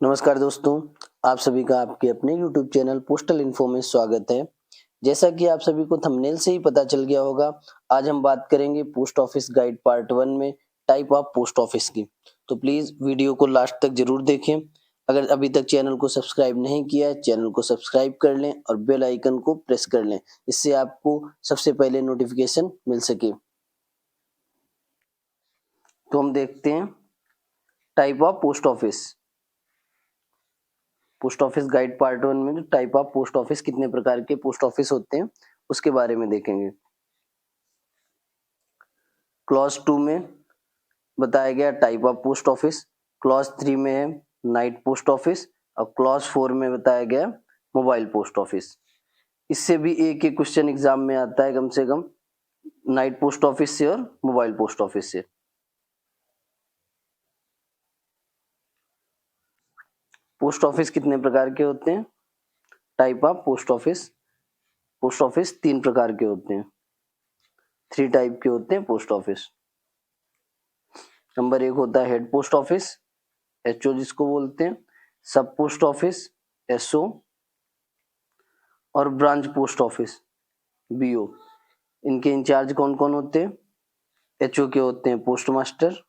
नमस्कार दोस्तों, आप सभी का आपके अपने YouTube चैनल पोस्टल इन्फो में स्वागत है। जैसा कि आप सभी को थंबनेल से ही पता चल गया होगा, आज हम बात करेंगे पोस्ट ऑफिस गाइड पार्ट 1 में टाइप ऑफ पोस्ट ऑफिस की। तो प्लीज़ वीडियो को लास्ट तक ज़रूर देखें। अगर अभी तक चैनल को सब्सक्राइब नहीं किया है, चैनल को सब्सक्राइब कर लें और बेल आइकन को प्रेस कर लें। इससे आपको सबसे पहले नोटिफिकेशन मिल सके। तो हम देखते हैं type of post office. Post office guide part 1 में जो टाइप ऑफ पोस्ट ऑफिस, कितने प्रकार के पोस्ट ऑफिस होते हैं उसके बारे में देखेंगे। क्लॉज 2 में बताया गया type of post office, clause 3 में है नाइट पोस्ट ऑफिस और क्लॉज 4 में बताया गया मोबाइल पोस्ट ऑफिस। इससे भी एक एक क्वेश्चन एग्जाम में आता है कम से कम, नाइट पोस्ट ऑफिस से और मोबाइल पोस्ट ऑफिस से। पोस्ट ऑफिस कितने प्रकार के होते हैं? टाइप ऑफ पोस्ट ऑफिस 3 प्रकार के होते हैं, 3 टाइप के होते हैं पोस्ट ऑफिस। नंबर 1 होता है हेड पोस्ट ऑफिस, एचओ जिसको बोलते हैं, सब पोस्ट ऑफिस, एसओ, और ब्रांच पोस्ट ऑफिस, बीओ। इनके इंचार्ज कौन कौन होते हैं? एचओ के होते हैं पोस्ट मास्टर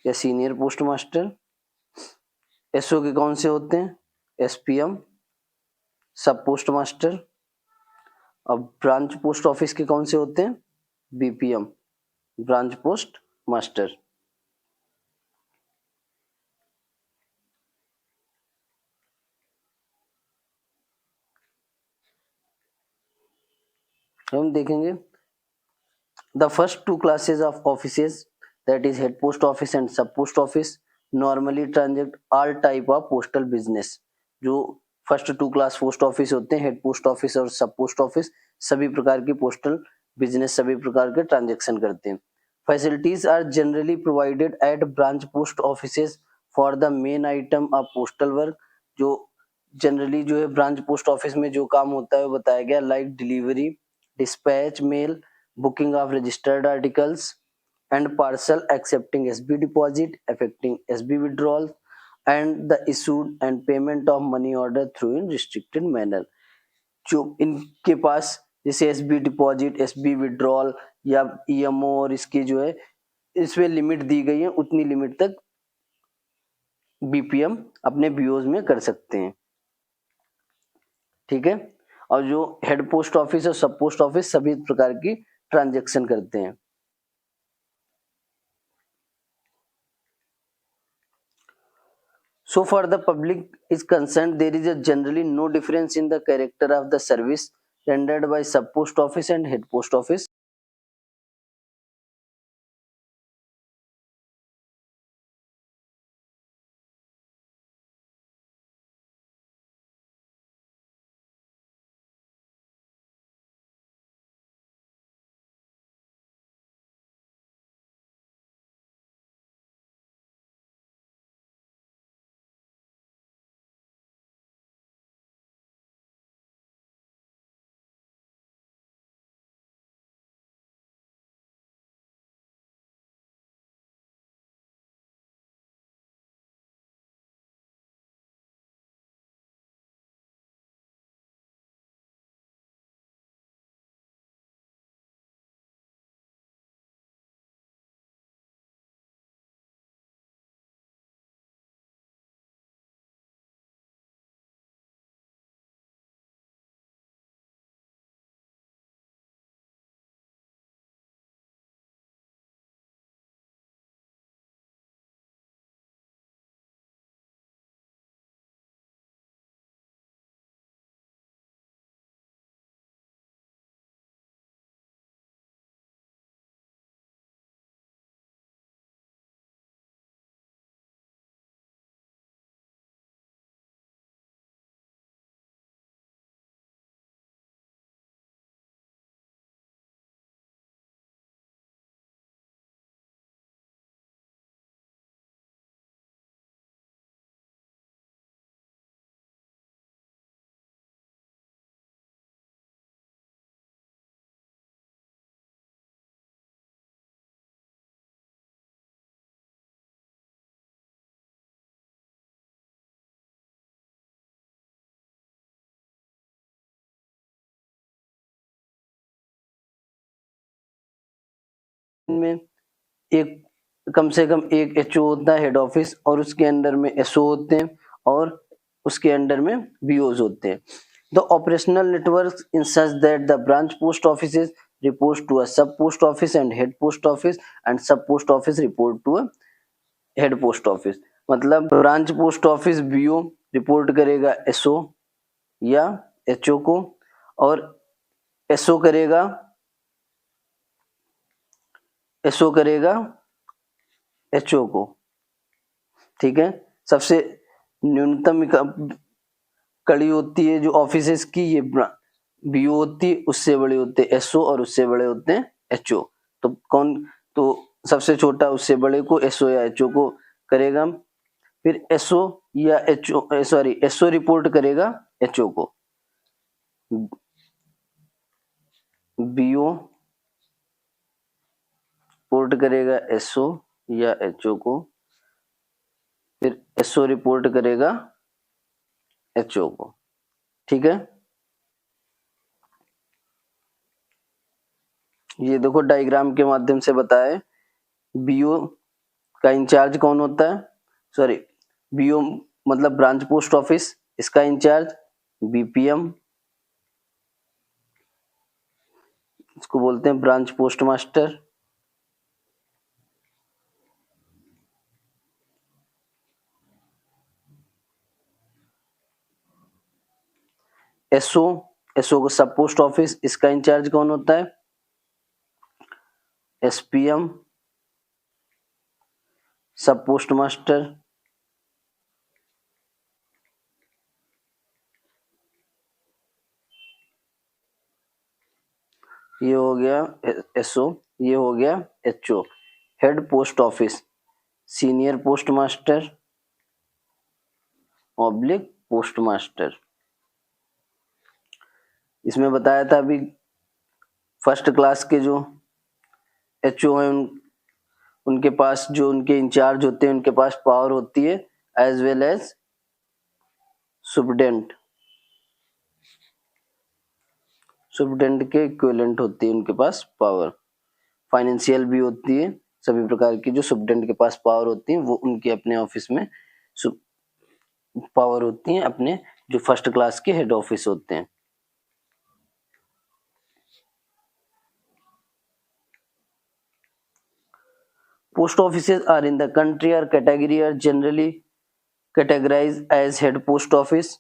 या सीनियर पोस्ट मास्टर। एसओ के कौन से होते हैं? एसपीएम, सब पोस्ट मास्टर। अब ब्रांच पोस्ट ऑफिस के कौन से होते हैं? BPM, branch post master. हम देखेंगे the first two classes of offices, that is head post office and sub post office, normally transact all type of postal business। जो first 2 class post office होते हैं, हेड पोस्ट ऑफिस और सब post office, सभी प्रकार की postal business, सभी प्रकार के ट्रांजेक्शन करते हैं। Facilities are generally provided at branch post offices for the main item of postal work. जो जनरली जो है ब्रांच पोस्ट ऑफिस में जो काम होता है वो बताया गया, like delivery, dispatch mail, booking of registered articles, and parcel accepting SB deposit, affecting SB withdrawal, and the issued and payment of money order through in restricted manner। जो इनके पास जैसे एसबी डिपॉजिट, एसबी विड्रॉल या EMO और इसकी जो है इसमें limit दी गई है, उतनी लिमिट तक बीपीएम अपने बीओज में कर सकते हैं। ठीक है। और जो हेड पोस्ट ऑफिस और सब पोस्ट ऑफिस सभी प्रकार की ट्रांजैक्शन करते हैं। So far the public is concerned, there is a generally no difference in the character of the service rendered by sub post office and head post office। में एक कम से कम एक एचओ होता है हेड ऑफिस, और उसके अंडर में SO होते हैं, और उसके अंडर में बीओज होते हैं। The operational network in such that the branch post office reports to a sub post office and head post office, and sub post office report to a head post office. मतलब branch post office BO report करेगा SO या HO को, और SO करेगा HO को। ठीक है, सबसे न्यूनतम कड़ी होती है जो ऑफिसेस की, ये बीओ होती है, उससे बड़े होते हैं एसओ, और उससे बड़े होते हैं एचओ। तो कौन, तो सबसे छोटा उससे बड़े को एसओ या एचओ को करेगा, फिर एसओ या एचओ सॉरी एसओ रिपोर्ट करेगा एचओ को, बीओ रिपोर्ट करेगा एसओ या एचओ को, फिर एसओ रिपोर्ट करेगा एचओ को। ठीक है, ये देखो डायग्राम के माध्यम से बताए। बीओ का इंचार्ज कौन होता है, सॉरी बीओ मतलब ब्रांच पोस्ट ऑफिस, इसका इंचार्ज बीपीएम, इसको बोलते हैं branch post master. SO, SO को सब पोस्ट ऑफिस, इसका इंचार्ज कौन होता है, एसपीएम, सब पोस्ट मास्टर। ये हो गया एसओ, ये हो गया HO. Head post office senior post master oblique post master. इसमें बताया था अभी फर्स्ट क्लास के जो एचओ हैं उनके पास जो उनके इंचार्ज होते हैं उनके पास पावर होती है as well as superintendent, superintendent के इक्विवेलेंट होती है उनके पास पावर। फाइनेंशियल भी होती है, सभी प्रकार की जो सुपरडेंट के पास पावर होती है वो उनके अपने ऑफिस में पावर होती है, अपने जो फर्स्ट क्लास के हेड ऑफिस होते हैं। Post offices are in the country or category are generally categorized as head post office,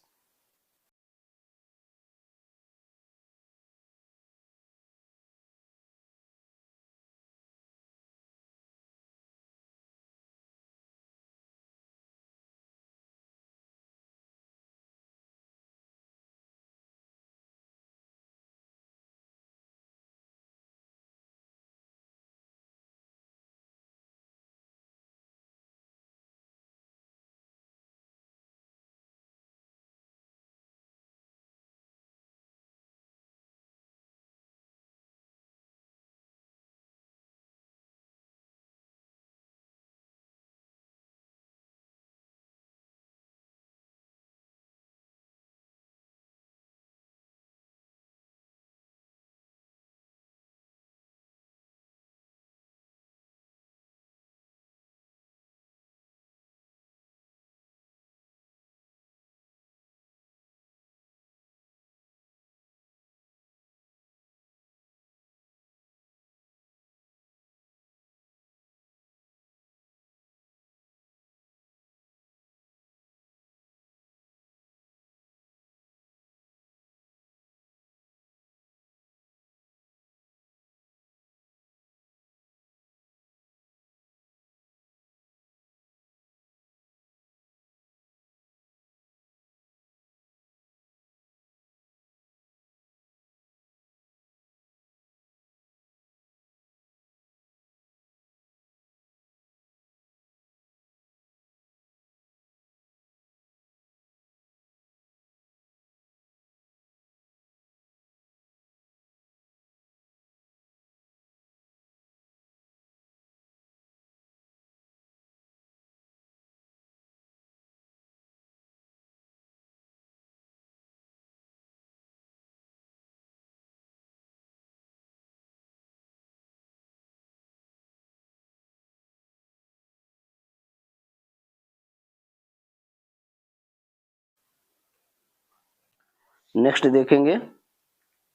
next देखेंगे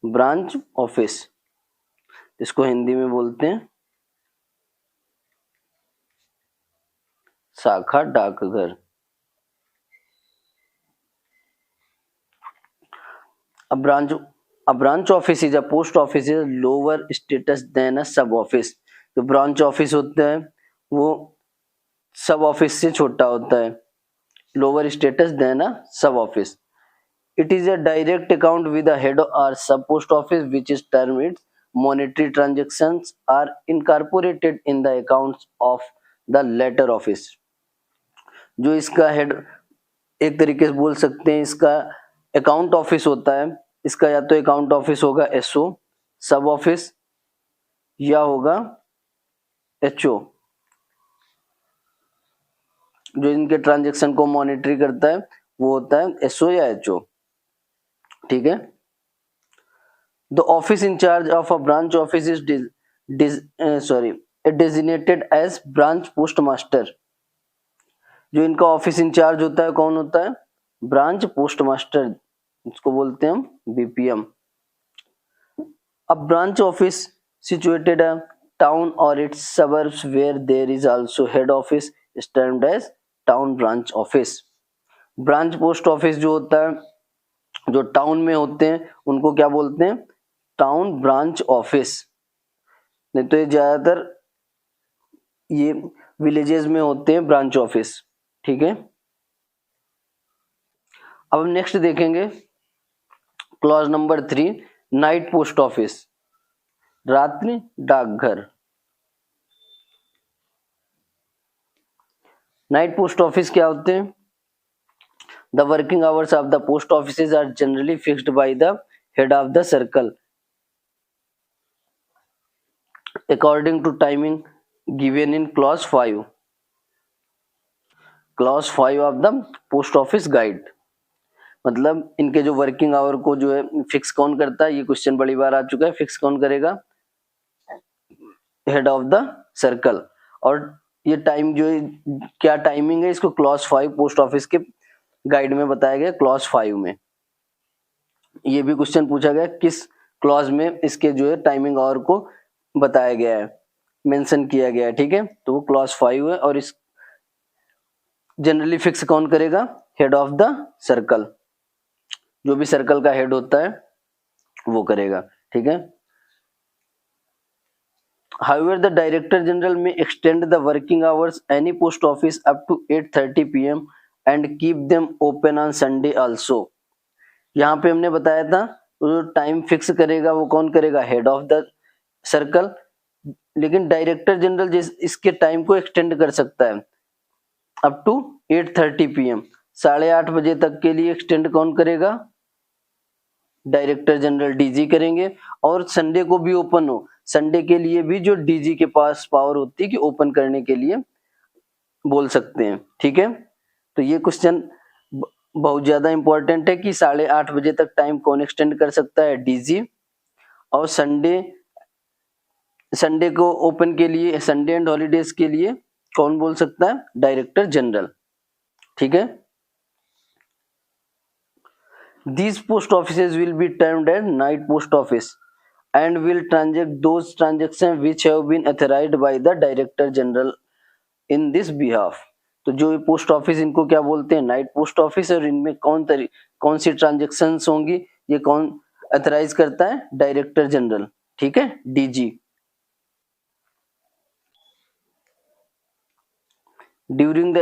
ब्रांच ऑफिस, इसको हिंदी में बोलते हैं शाखा डाकघर। A branch office is a post office is lower status than a sub office। जो branch office होता है वो सब ऑफिस से छोटा होता है, लोअर स्टेटस देन अ सब office. It is a direct account with a head or sub post office which is termed its monetary transactions are incorporated in the accounts of the latter office। जो इसका head, एक तरीके से बोल सकते हैं इसका अकाउंट ऑफिस होता है। इसका या तो अकाउंट ऑफिस होगा एसओ सब ऑफिस या होगा एचओ, जो इनके ट्रांजैक्शन को मॉनिटरी करता है वो होता है एसओ या एचओ। ठीक है। The office in charge of a branch office is designated as branch post master. जो इनका ऑफिस इंचार्ज होता है कौन होता है? ब्रांच पोस्ट मास्टर, इसको बोलते हैं हम BPM. A branch office situated a town और its suburbs where there is also head office is termed as town branch office. Branch post office जो होता है, जो टाउन में होते हैं उनको क्या बोलते हैं? Town branch office. नहीं तो ये ज्यादातर ये विलेजेस में होते हैं ब्रांच ऑफिस। ठीक है। अब हम नेक्स्ट देखेंगे clause number 3, night post office, रात्रि डाकघर। नाइट पोस्ट ऑफिस क्या होते हैं? The working hours of the post offices are generally fixed by the head of the circle according to timing given in clause 5 of the post office guide. मतलब इनके जो working hour को जो है fix कौन करता है? ये क्वेश्चन बड़ी बार आ चुका है। फिक्स कौन करेगा? Head of the circle. और ये टाइम जो है, क्या टाइमिंग है, इसको क्लॉज 5 पोस्ट ऑफिस के गाइड में बताया गया। क्लॉज 5 में ये भी क्वेश्चन पूछा गया किस क्लॉज में इसके जो है टाइमिंग आवर को बताया गया है, मेंशन किया गया है। ठीक है। तो वो क्लॉज 5 है और इस जनरली फिक्स कौन करेगा? हेड ऑफ द सर्कल, जो भी सर्कल का हेड होता है वो करेगा। ठीक है। However, the Director General may extend the working hours any post office up to 8:30 p.m. and keep them open on Sunday also। यहाँ पे हमने बताया था जो टाइम फिक्स करेगा वो कौन करेगा? Head of the circle. लेकिन डायरेक्टर जनरल इसके टाइम को एक्सटेंड कर सकता है अप टू 8:30 p.m, 8:30 बजे तक के लिए एक्सटेंड कौन करेगा? डायरेक्टर जनरल, डीजी करेंगे। और संडे को भी ओपन हो, संडे के लिए भी जो डीजी के पास पावर होती है कि ओपन करने के लिए बोल सकते हैं। ठीक है। तो ये क्वेश्चन बहुत ज्यादा इंपॉर्टेंट है कि 8:30 बजे तक टाइम कौन एक्सटेंड कर सकता है? डीजी। और संडे को ओपन के लिए, संडे एंड हॉलीडेज के लिए कौन बोल सकता है? Director general. ठीक है। These post offices will be termed as night post office and will transact those transactions which have been authorized by the Director General in this behalf। तो जो पोस्ट ऑफिस इनको क्या बोलते हैं? Night post office. और इनमें कौन सी transactions होंगी, ये कौन अथराइज करता है? Director general. ठीक है, DG. During the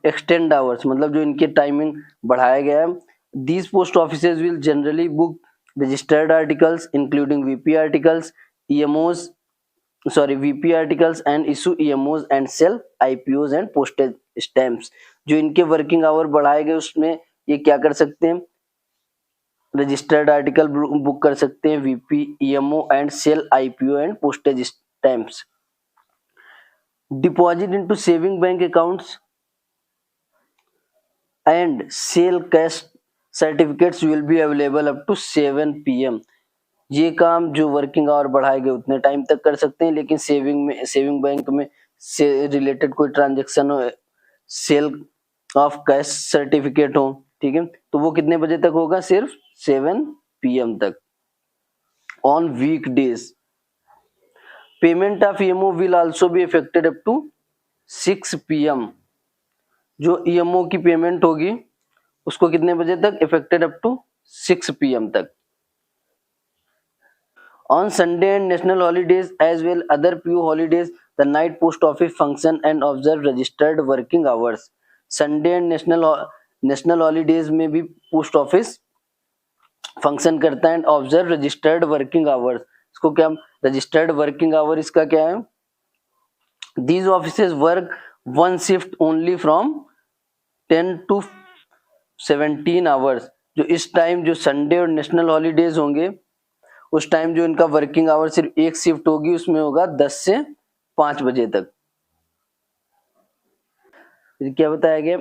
extend hours, मतलब जो इनके टाइमिंग बढ़ाया गया है, these post offices will generally book registered articles including VP articles, VP articles and issue EMOs and sell IPOs and postage stamps। जो इनके वर्किंग आवर बढ़ाए गए उसमें ये क्या कर सकते हैं? रजिस्टर्ड आर्टिकल बुक कर सकते हैं, VP, EMO and sell IPO and postage stamps. Deposit into saving bank accounts and sell cash certificates will be available up to 7 PM। ये काम जो वर्किंग आवर बढ़ाए गए उतने टाइम तक कर सकते हैं, लेकिन सेविंग बैंक में से रिलेटेड कोई ट्रांजेक्शन हो, सेल ऑफ कैश सर्टिफिकेट हो, ठीक है, तो वो कितने बजे तक होगा? सिर्फ 7 PM तक। On weekdays payment of EMO will also be effected up to 6 PM। जो ईएमओ की पेमेंट होगी उसको कितने बजे तक इफेक्टेड अप टू 6 PM तक। On Sunday and national holidays as well other few holidays, the night post office function and observe registered working hours. Sunday and national holidays में भी पोस्ट ऑफिस फंक्शन करता है and observe registered working hours. इसको क्या registered working hour इसका क्या है? These offices work one shift only from 10 to 17 hours। जो इस टाइम जो संडे और नेशनल हॉलीडेज होंगे उस टाइम जो इनका वर्किंग आवर सिर्फ एक शिफ्ट होगी, उसमें होगा 10 से 5 बजे तक। क्या बताया गया?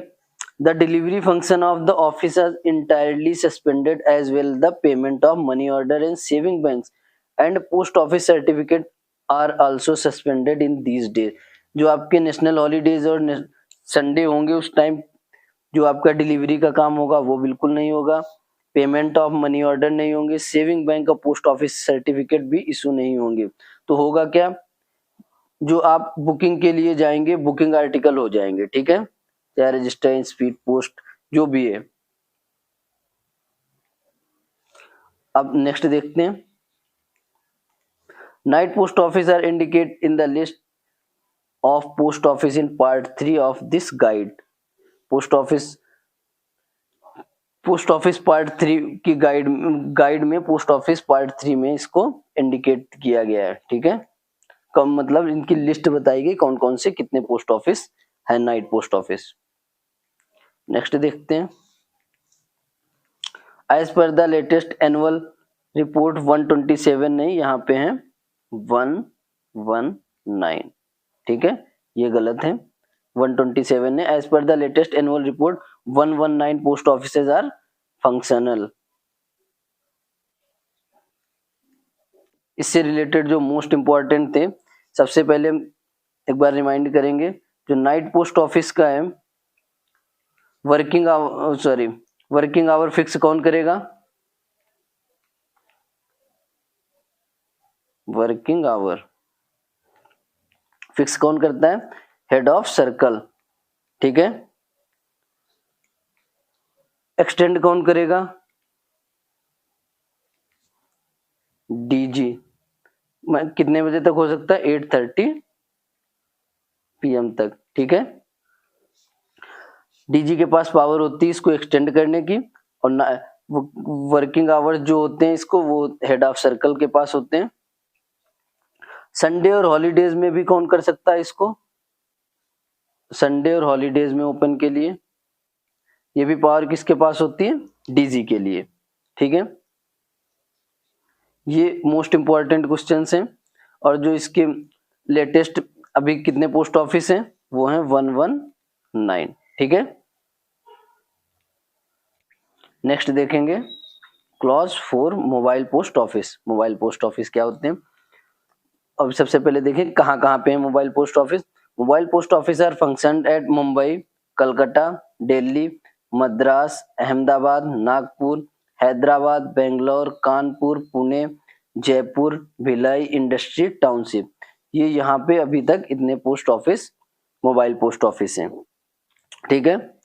The delivery function of the office entirely suspended as well the payment of money order in saving banks and post office certificate are also suspended in these days. जो आपके नेशनल हॉलीडेज और संडे होंगे उस time जो आपका delivery का काम होगा वो बिल्कुल नहीं होगा, पेमेंट ऑफ मनी ऑर्डर नहीं होंगे, सेविंग बैंक और पोस्ट ऑफिस सर्टिफिकेट भी इशू नहीं होंगे। तो होगा क्या? जो आप बुकिंग के लिए जाएंगे बुकिंग आर्टिकल हो जाएंगे, ठीक है, चाहे रजिस्टर, स्पीड पोस्ट जो भी है। अब नेक्स्ट देखते हैं। Night post office are indicate in the list of post office in part 3 of this guide. Post office part 3 की गाइड में पोस्ट ऑफिस पार्ट 3 में इसको इंडिकेट किया गया है, ठीक है। कम मतलब इनकी लिस्ट बताई गई कौन कौन से कितने पोस्ट ऑफिस है नाइट पोस्ट ऑफिस। नेक्स्ट देखते हैं। As per the latest annual report 127 नहीं, यहाँ पे है 119, ठीक है, ये गलत है, 127 है। As per the latest annual report 119 post offices are functional. इससे रिलेटेड जो मोस्ट इंपॉर्टेंट थे, सबसे पहले एक बार रिमाइंड करेंगे। जो नाइट पोस्ट ऑफिस का है वर्किंग आवर फिक्स कौन करेगा? वर्किंग आवर फिक्स कौन करता है? हेड ऑफ सर्कल, ठीक है। एक्सटेंड कौन करेगा? डीजी। कितने बजे तक हो सकता है? 8:30 PM तक, ठीक है। डीजी के पास पावर होती है इसको एक्सटेंड करने की, और वर्किंग आवर्स जो होते हैं इसको वो हेड ऑफ सर्कल के पास होते हैं। संडे और हॉलीडेज में भी कौन कर सकता है इसको? संडे और हॉलीडेज में ओपन के लिए ये भी पावर किसके पास होती है? डीजी के लिए, ठीक है। ये मोस्ट इंपॉर्टेंट क्वेश्चंस हैं। और जो इसके लेटेस्ट अभी कितने पोस्ट ऑफिस हैं वो हैं 119, ठीक है। नेक्स्ट देखेंगे clause 4 mobile post office. Mobile post office क्या होते हैं? अब सबसे पहले देखें कहाँ कहाँ पे है mobile post office. Mobile post office are function at Mumbai, Calcutta, Delhi, Madras, Ahmedabad, Nagpur, Hyderabad, Bangalore, Kanpur, Pune, Jaipur, Bhilai industry township. ये यहाँ पे अभी तक इतने post office mobile post office हैं, ठीक है।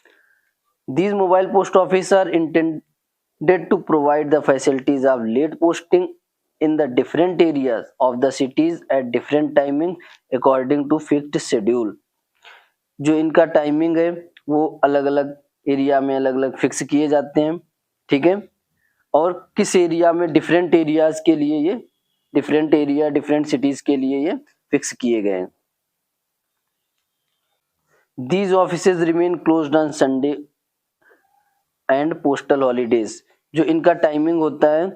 These mobile post office are intended to provide the facilities of late posting in the different areas of the cities at different timing according to fixed schedule। जो इनका timing है वो अलग अलग area में अलग अलग फिक्स किए जाते हैं, ठीक है। और किस एरिया में डिफरेंट एरियाज के लिए ये डिफरेंट सिटीज के लिए ये फिक्स किए गए हैं। These offices remain closed on Sunday and postal holidays. जो इनका टाइमिंग होता है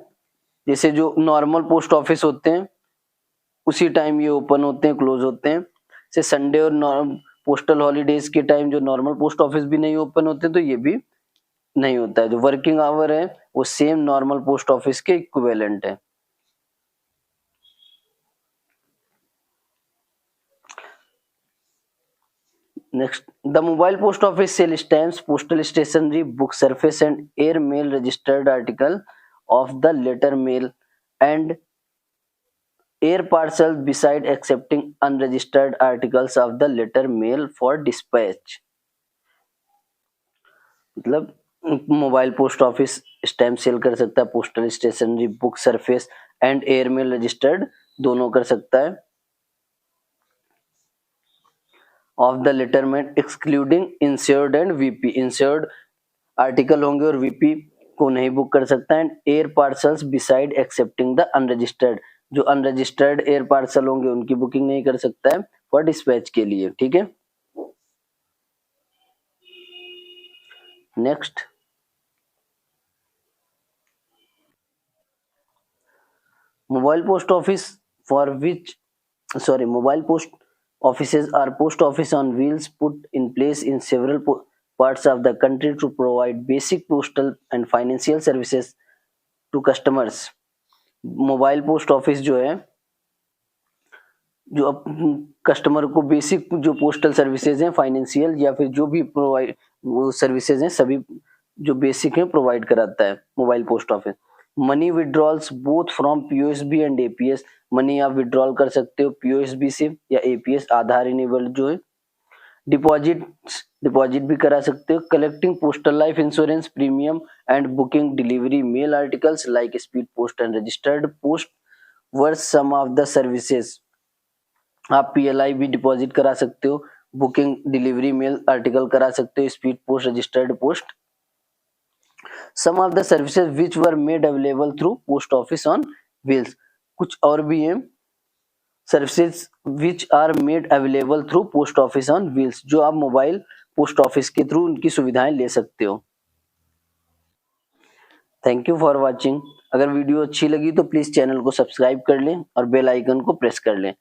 जैसे जो नॉर्मल पोस्ट ऑफिस होते हैं उसी टाइम ये ओपन होते हैं क्लोज होते हैं। जैसे संडे और पोस्टल हॉलीडेज के टाइम जो नॉर्मल पोस्ट ऑफिस भी नहीं ओपन होते तो ये भी नहीं होता है। जो वर्किंग आवर है वो सेम नॉर्मल पोस्ट ऑफिस के इक्विवेलेंट है। Next, the mobile post office sell stamps, postal stationery, book surface and air mail registered article of the letter mail and air parcel beside accepting unregistered articles of the letter mail for dispatch. मतलब mobile post office stamp sale कर सकता है, postal stationery, book surface and airmail registered दोनों कर सकता है of the लेटरमेंट excluding insured and VP. Insured article होंगे और वीपी को नहीं बुक कर सकता है। And air parcels beside excepting the unregistered, जो अनरजिस्टर्ड एयर पार्सल होंगे उनकी बुकिंग नहीं कर सकता है फॉर डिस्पैच के लिए। ठीक है, next mobile post office for which mobile post offices are post office on wheels put in place in several parts of the country to provide basic postal and financial services to customers. Mobile post office जो है, जो अब customer को basic जो postal services हैं, financial या फिर जो भी प्रोवाइड वो सर्विसेज हैं, सभी जो बेसिक हैं प्रोवाइड कराता है mobile post office. Money withdrawals both from POSB and APS, money आप विड्रॉल कर सकते हो पीओएसबी से या एपीएस आधार इनेबल जो है। डिपॉजिट भी करा सकते हो। Collecting postal life insurance premium and booking delivery mail articles like speed post and registered post were some of the services. आप पीएलआई भी डिपॉजिट करा सकते हो, बुकिंग डिलीवरी मेल आर्टिकल करा सकते हो, speed post registered post. Some of the services which were made available through post office on wheels, कुछ और भी हैं services which are made available through post office on wheels, जो आप mobile post office के थ्रू उनकी सुविधाएं ले सकते हो। Thank you for watching. अगर वीडियो अच्छी लगी तो प्लीज चैनल को सब्सक्राइब कर लें और बेल आइकन को प्रेस कर लें।